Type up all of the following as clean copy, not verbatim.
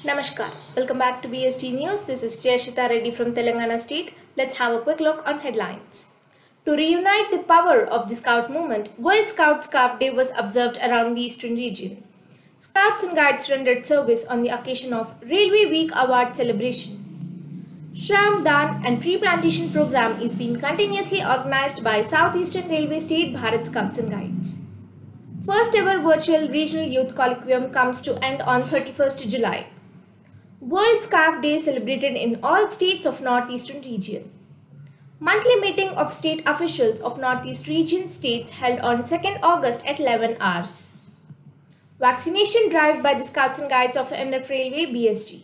Namaskar. Welcome back to BST News. This is Jayashita Reddy from Telangana State. Let's have a quick look on headlines. To reunite the power of the Scout movement, World Scout Scarf Day was observed around the eastern region. Scouts and Guides rendered service on the occasion of Railway Week Award celebration. Shram Daan and Tree Plantation program is being continuously organized by Southeastern Railway State Bharat Scouts and Guides. First ever virtual regional youth colloquium comes to end on 31st July. World Scarf Day celebrated in all states of Northeastern region. Monthly meeting of state officials of Northeast region states held on 2nd August at 11 hours. Vaccination drive by the Scouts and Guides of NF Railway BSG.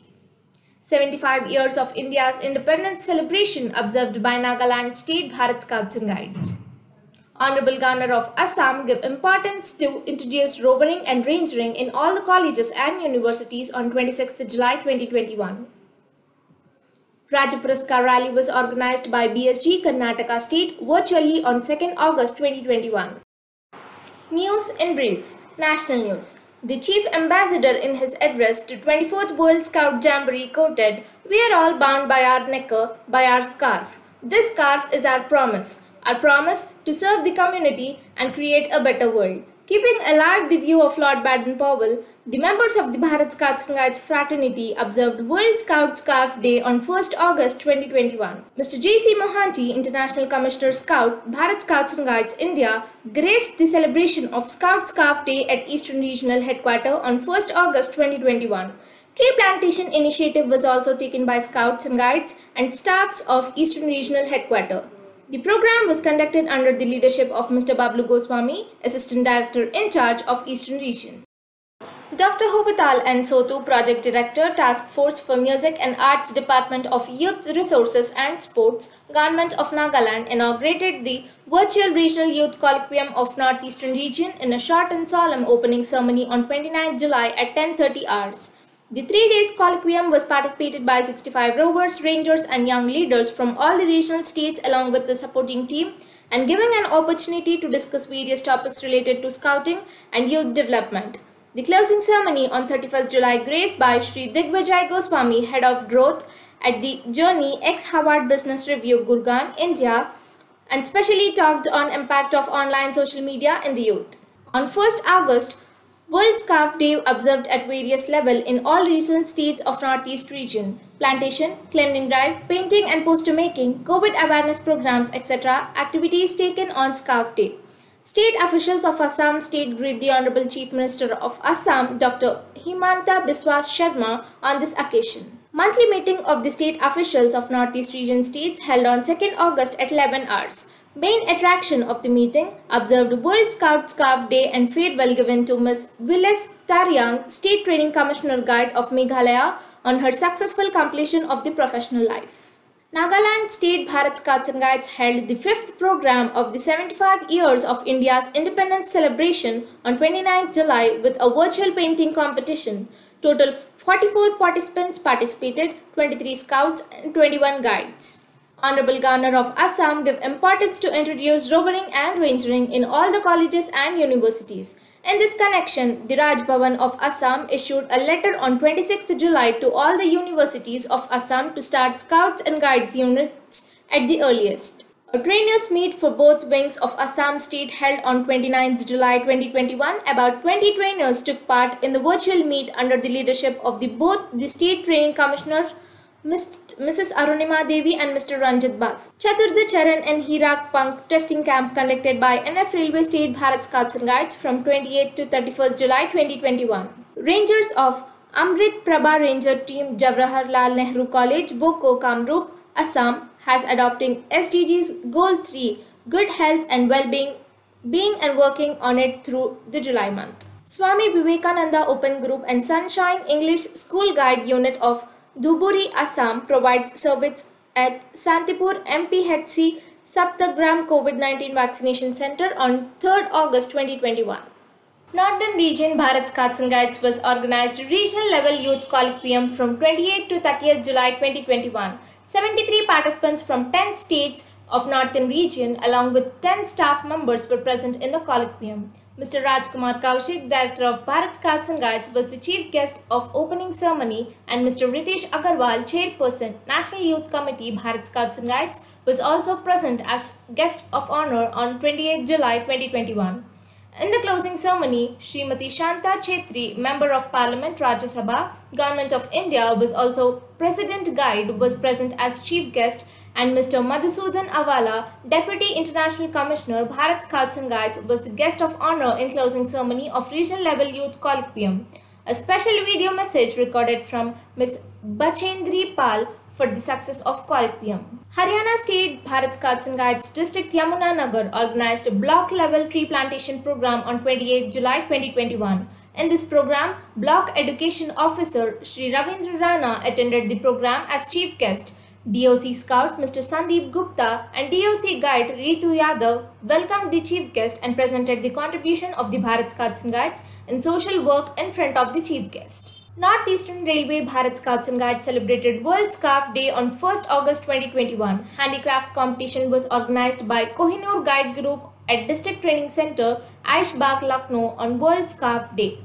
75 years of India's independence celebration observed by Nagaland State Bharat Scouts and Guides. Honorable Governor of Assam give importance to introduce roving and rangering in all the colleges and universities on 26th July 2021. Rajya Puraskar Rally was organized by BSG Karnataka State virtually on 2nd August 2021. News in brief. National news. The Chief Ambassador in his address to 24th World Scout Jamboree quoted, "We are all bound by our necker, by our scarf. This scarf is our promise to serve the community and create a better world." Keeping alive the view of Lord Baden-Powell, the members of the Bharat Scouts and Guides fraternity observed World Scout Scarf Day on 1st August 2021. Mr. J.C. Mohanty, International Commissioner Scout, Bharat Scouts and Guides India, graced the celebration of Scout Scarf Day at Eastern Regional Headquarters on 1st August 2021. Tree plantation initiative was also taken by Scouts and Guides and staffs of Eastern Regional Headquarters. The program was conducted under the leadership of Mr. Bablu Goswami, Assistant Director in charge of Eastern Region. Dr. Hobital N. Sotu, Project Director, Task Force for Music and Arts Department of Youth Resources and Sports, Government of Nagaland, inaugurated the virtual Regional Youth Colloquium of Northeastern Region in a short and solemn opening ceremony on 29 July at 10:30 hours. The 3 days colloquium was participated by 65 rovers, rangers and young leaders from all the regional states along with the supporting team and giving an opportunity to discuss various topics related to scouting and youth development. The closing ceremony on 31st July graced by Shri Digvijay Goswami, Head of Growth at the Journey ex-Harvard Business Review, Gurgaon, India, and specially talked on impact of online social media in the youth. On 1st August, World Scarf Day observed at various levels in all regional states of Northeast region. Plantation, cleaning drive, painting and poster making, COVID awareness programs, etc. activities taken on Scarf Day. State officials of Assam State greet the Honorable Chief Minister of Assam, Dr. Himanta Biswa Sharma, on this occasion. Monthly meeting of the state officials of Northeast region states held on 2nd August at 11 hours. Main attraction of the meeting observed World Scout Scarf Day and farewell given to Ms. Willis Taryang, State Training Commissioner Guide of Meghalaya, on her successful completion of the professional life. Nagaland State Bharat Scouts and Guides held the 5th program of the 75 years of India's independence celebration on 29 July with a virtual painting competition. Total 44 participants participated, 23 scouts and 21 guides. Honorable Governor of Assam give importance to introduce roving and rangering in all the colleges and universities. In this connection, the Raj Bhavan of Assam issued a letter on 26th July to all the universities of Assam to start Scouts and Guides units at the earliest. A trainers meet for both wings of Assam State held on 29th July 2021. About 20 trainers took part in the virtual meet under the leadership of both the State Training Commissioner Mrs. Arunima Devi and Mr. Ranjit Basu. Chaturda Charan and Hirak Punk testing camp conducted by NF Railway State Bharat Scouts and Guides from 28th to 31st July 2021. Rangers of Amrit Prabha Ranger Team Jawaharlal Nehru College, Boko, Kamrup, Assam has adopting SDGs Goal 3, Good Health and Well-being, being and working on it through the July month. Swami Vivekananda Open Group and Sunshine English School Guide Unit of Dhuburi, Assam provides service at Santipur MPHC Saptagram COVID-19 Vaccination Center on 3rd August 2021. Northern Region Bharat Scouts and Guides was organized regional level youth colloquium from 28th to 30th July 2021. 73 participants from 10 states of Northern Region along with 10 staff members were present in the colloquium. Mr. Rajkumar Kaushik, Director of Bharat Scouts and Guides, was the chief guest of opening ceremony, and Mr. Ritesh Agarwal, Chairperson, National Youth Committee, Bharat Scouts and Guides, was also present as guest of honor on 28 July 2021. In the closing ceremony, Srimati Shanta Chetri, Member of Parliament, Rajya Sabha, Government of India, was also President Guide, was present as chief guest, and Mr. Madhusudan Avala, Deputy International Commissioner, Bharat Scouts and Guides, was the guest of honor in closing ceremony of Regional Level Youth Colloquium. A special video message recorded from Ms. Bachendri Pal for the success of Colloquium. Haryana State Bharat Scouts and Guides District Yamunanagar organized a block level tree plantation program on 28 July 2021. In this program, Block Education Officer Shri Ravindra Rana attended the program as chief guest. DOC Scout Mr. Sandeep Gupta and DOC Guide Ritu Yadav welcomed the chief guest and presented the contribution of the Bharat Scouts and Guides in social work in front of the chief guest. Northeastern Railway Bharat Scouts and Guides celebrated World Scarf Day on 1st August 2021. Handicraft competition was organized by Kohinoor Guide Group at District Training Center, Aish Bagh, Lucknow on World Scarf Day.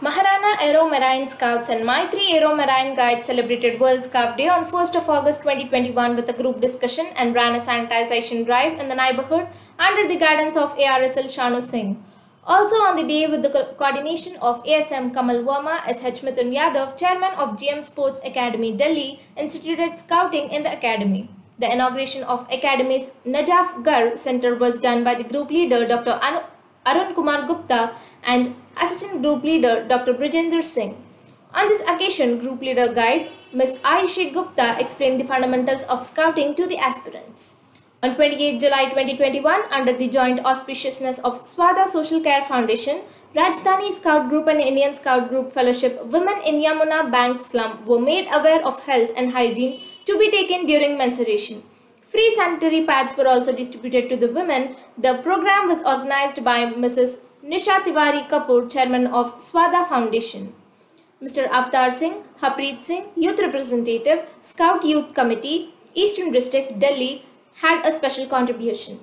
Maharana Aero Marine Scouts and Maitri Aero Marine Guides celebrated World Scarf Day on 1st of August 2021 with a group discussion and ran a sanitization drive in the neighborhood under the guidance of ARSL Shanu Singh. Also on the day, with the coordination of ASM Kamal Verma, SH Mithun Yadav, Chairman of GM Sports Academy Delhi, instituted scouting in the academy. The inauguration of Academy's Najaf Gar Center was done by the group leader Dr. Arun Kumar Gupta and Assistant Group Leader Dr. Brijender Singh. On this occasion, Group Leader Guide Ms. Ayushi Gupta explained the fundamentals of scouting to the aspirants. On 28 July 2021, under the joint auspiciousness of Swada Social Care Foundation, Rajdhani Scout Group and Indian Scout Group Fellowship Women in Yamuna Bank Slum were made aware of health and hygiene to be taken during menstruation. Free sanitary pads were also distributed to the women. The program was organized by Mrs. Nisha Tiwari Kapoor, Chairman of Swada Foundation. Mr. Avtar Singh, Harpreet Singh, Youth Representative, Scout Youth Committee, Eastern District, Delhi, had a special contribution.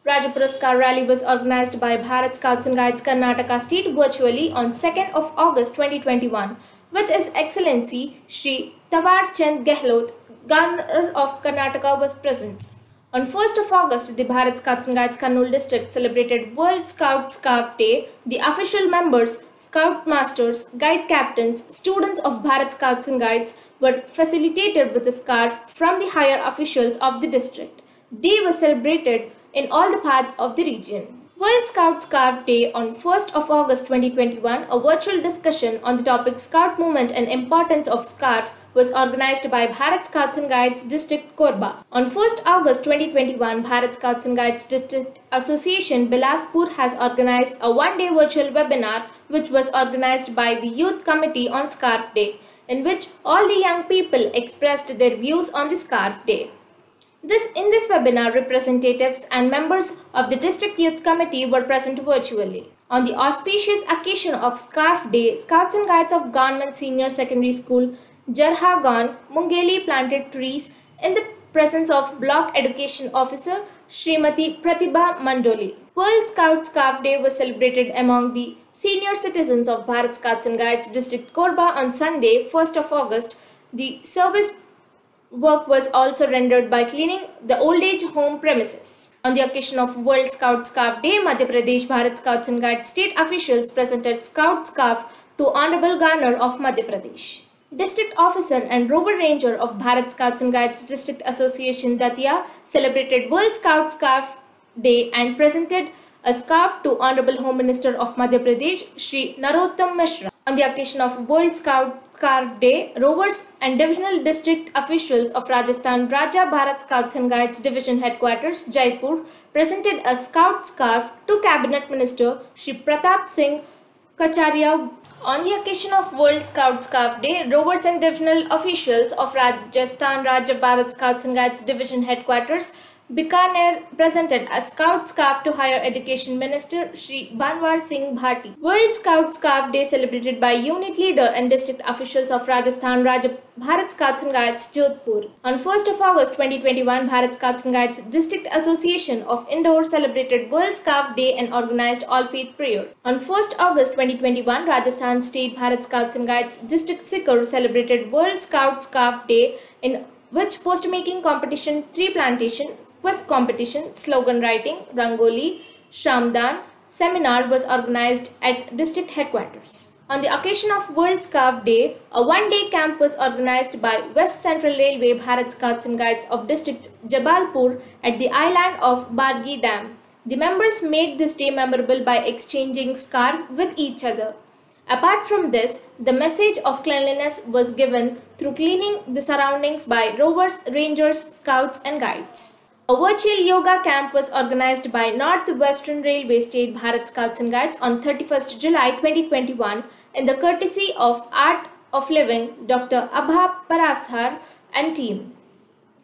Raja Puraskar Rally was organized by Bharat Scouts and Guides Karnataka State virtually on 2nd of August 2021 with His Excellency Shri Tawar Chand Gehlot, Governor of Karnataka, was present. On 1st of August, the Bharat Scouts and Guides Kurnool district celebrated World Scout Scarf Day. The official members, Scout Masters, Guide Captains, students of Bharat Scouts and Guides were facilitated with a scarf from the higher officials of the district. They were celebrated in all the parts of the region. World Scout Scarf Day on 1st of August 2021, a virtual discussion on the topic Scout Movement and Importance of Scarf was organized by Bharat Scouts and Guides District Korba. On 1st August 2021, Bharat Scouts and Guides District Association Bilaspur has organized a one-day virtual webinar which was organized by the Youth Committee on Scarf Day, in which all the young people expressed their views on the Scarf Day. In this webinar, representatives and members of the District Youth Committee were present virtually. On the auspicious occasion of Scarf Day, Scouts and Guides of Government Senior Secondary School, Jarhagan, Mungeli planted trees in the presence of Block Education Officer Srimati Pratibha Mandoli. World Scout Scarf Day was celebrated among the senior citizens of Bharat Scouts and Guides District Korba on Sunday, 1st of August. The service work was also rendered by cleaning the old age home premises. On the occasion of World Scout Scarf Day, Madhya Pradesh Bharat Scouts and Guides state officials presented Scout Scarf to Honorable Governor of Madhya Pradesh. District Officer and Rover Ranger of Bharat Scouts and Guides District Association Datia celebrated World Scout Scarf Day and presented a scarf to Honorable Home Minister of Madhya Pradesh, Shri Narottam Mishra. On the occasion of World Scout Scarf Day, Rovers and Divisional District officials of Rajasthan Raja Bharat Scouts and Guides Division Headquarters, Jaipur, presented a Scout Scarf to Cabinet Minister Shri Pratap Singh Kacharia. On the occasion of World Scout Scarf Day, Rovers and Divisional officials of Rajasthan Raja Bharat Scouts and Guides Division Headquarters Bikaner presented a Scout Scarf to Higher Education Minister Shri Banwar Singh Bhati. World Scout Scarf Day celebrated by unit leader and district officials of Rajasthan Raja Bharat Scouts and Guides Jodhpur. On 1st of August 2021, Bharat Scouts and Guides District Association of Indore celebrated World Scarf Day and organized all-faith prayer. On 1st August 2021, Rajasthan State Bharat Scouts and Guides District Sikar celebrated World Scout Scarf Day, in which poster-making competition, tree plantation, quiz competition, slogan writing, rangoli, shramdan seminar was organized at district headquarters. On the occasion of World Scarf Day, a one-day camp was organized by West Central Railway Bharat Scouts and Guides of district Jabalpur at the island of Bargi Dam. The members made this day memorable by exchanging scarf with each other. Apart from this, the message of cleanliness was given through cleaning the surroundings by rovers, rangers, scouts and guides. A virtual yoga camp was organized by North Western Railway State Bharat Scouts and Guides on 31st July 2021 in the courtesy of Art of Living Dr. Abha Parashar and team.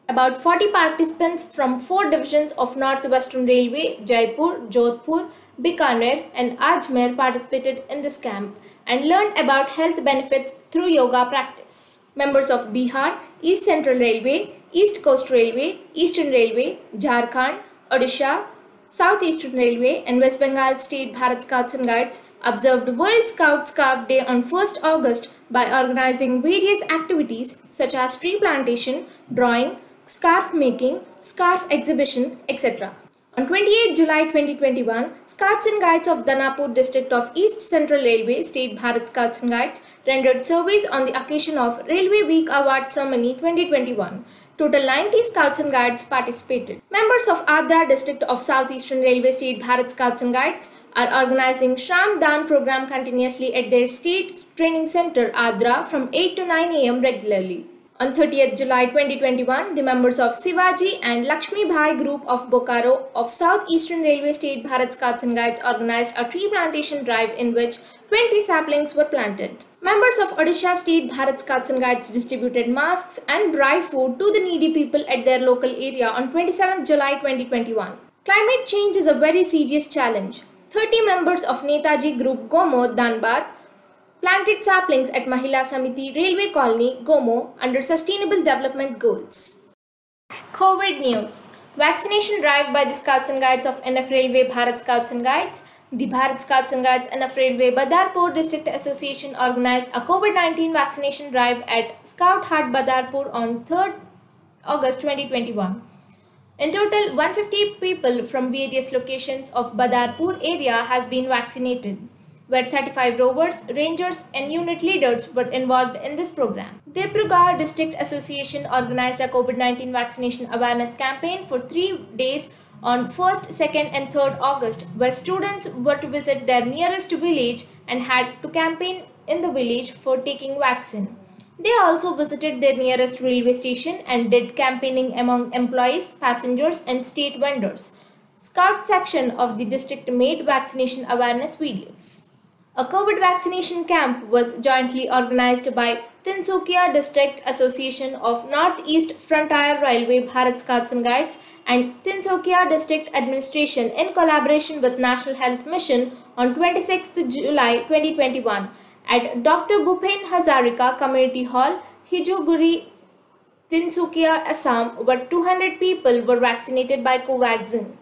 About 40 participants from 4 divisions of North Western Railway, Jaipur, Jodhpur, Bikaner and Ajmer participated in this camp and learned about health benefits through yoga practice. Members of Bihar, East Central Railway, East Coast Railway, Eastern Railway, Jharkhand, Odisha, South Eastern Railway and West Bengal State Bharat Scouts and Guides observed World Scout Scarf Day on 1st August by organizing various activities such as tree plantation, drawing, scarf making, scarf exhibition, etc. On 28 July 2021, Scouts and Guides of Danapur district of East Central Railway State Bharat Scouts and Guides rendered service on the occasion of Railway Week Award Ceremony 2021. Total 90 Scouts and Guides participated. Members of Adra district of South Eastern Railway State Bharat Scouts and Guides are organizing Shram Dan program continuously at their state training center Adra from 8 to 9 am regularly. On 30th July 2021, the members of Sivaji and Lakshmi Bhai group of Bokaro of South Eastern Railway State Bharat Scouts and Guides organized a tree plantation drive in which 20 saplings were planted. Members of Odisha State Bharat Scouts and Guides distributed masks and dry food to the needy people at their local area on 27th July 2021. Climate change is a very serious challenge. 30 members of Netaji Group Gomo, Dhanbad planted saplings at Mahila Samiti Railway Colony, Gomo under Sustainable Development Goals. COVID news. Vaccination drive by the Scouts and Guides of NF Railway Bharat Scouts and Guides. The Bharat Scouts and Guides NF Railway Badarpur District Association organized a COVID-19 vaccination drive at Scout Hut Badarpur on 3rd August 2021. In total, 150 people from various locations of Badarpur area has been vaccinated, where 35 rovers, rangers and unit leaders were involved in this program. Dibrugarh District Association organized a COVID-19 vaccination awareness campaign for 3 days on 1st, 2nd and 3rd August, where students were to visit their nearest village and had to campaign in the village for taking vaccine. They also visited their nearest railway station and did campaigning among employees, passengers and state vendors. Scout section of the district made vaccination awareness videos. A COVID vaccination camp was jointly organized by Tinsukia District Association of Northeast Frontier Railway Bharat Scouts and Guides and Tinsukia District Administration in collaboration with National Health Mission on 26th July 2021 at Dr. Bhupen Hazarika Community Hall, Hijuguri, Tinsukia, Assam, where 200 people were vaccinated by Covaxin.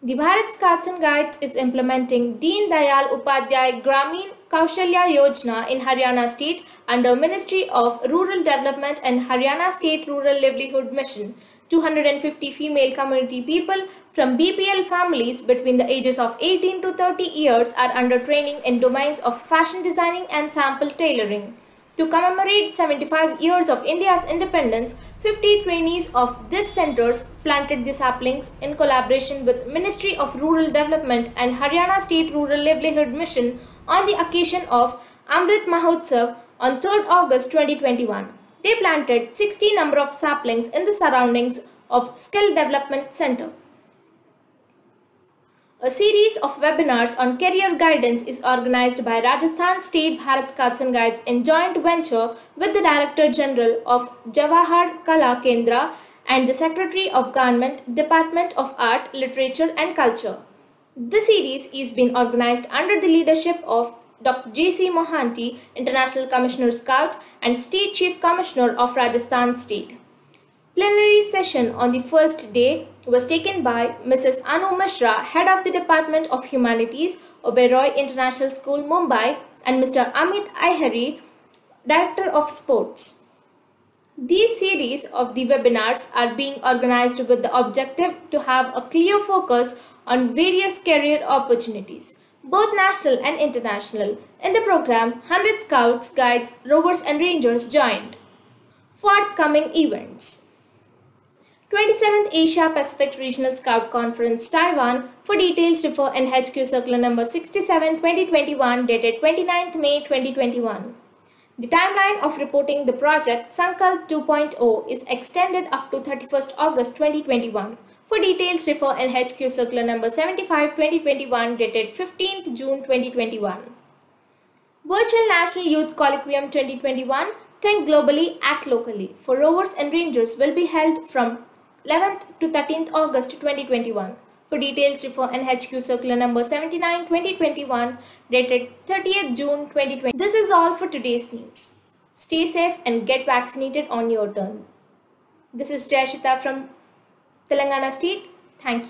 The Bharat Scouts and Guides is implementing Deen Dayal Upadhyay Gramin Kaushalya Yojana in Haryana State under Ministry of Rural Development and Haryana State Rural Livelihood Mission. 250 female community people from BPL families between the ages of 18 to 30 years are under training in domains of fashion designing and sample tailoring. To commemorate 75 years of India's independence, 50 trainees of these centers planted the saplings in collaboration with Ministry of Rural Development and Haryana State Rural Livelihood Mission on the occasion of Amrit Mahotsav on 3rd August 2021. They planted 60 number of saplings in the surroundings of Skill Development Center. A series of webinars on career guidance is organized by Rajasthan State Bharat Scouts and Guides in joint venture with the Director General of Jawahar Kala Kendra and the Secretary of Government, Department of Art, Literature and Culture. This series is being organized under the leadership of Dr. J.C. Mohanty, International Commissioner Scout and State Chief Commissioner of Rajasthan State. Plenary session on the first day was taken by Mrs. Anu Mishra, Head of the Department of Humanities, Oberoi International School, Mumbai, and Mr. Amit Ihari, Director of Sports. These series of the webinars are being organized with the objective to have a clear focus on various career opportunities, both national and international. In the program, 100 Scouts, Guides, Rovers and Rangers joined. Forthcoming events: 27th Asia Pacific Regional Scout Conference, Taiwan. For details, refer NHQ Circular Number 67/2021 dated 29th May 2021. The timeline of reporting the project Sankalp 2.0 is extended up to 31st August 2021. For details, refer NHQ Circular Number 75/2021 dated 15th June 2021. Virtual National Youth Colloquium 2021, Think Globally, Act Locally for Rovers and Rangers will be held from 11th to 13th August 2021. For details, refer NHQ Circular Number 79/2021 dated 30th June 2020. This is all for today's news. Stay safe and get vaccinated on your turn. This is Jayashita from Telangana State. Thank you.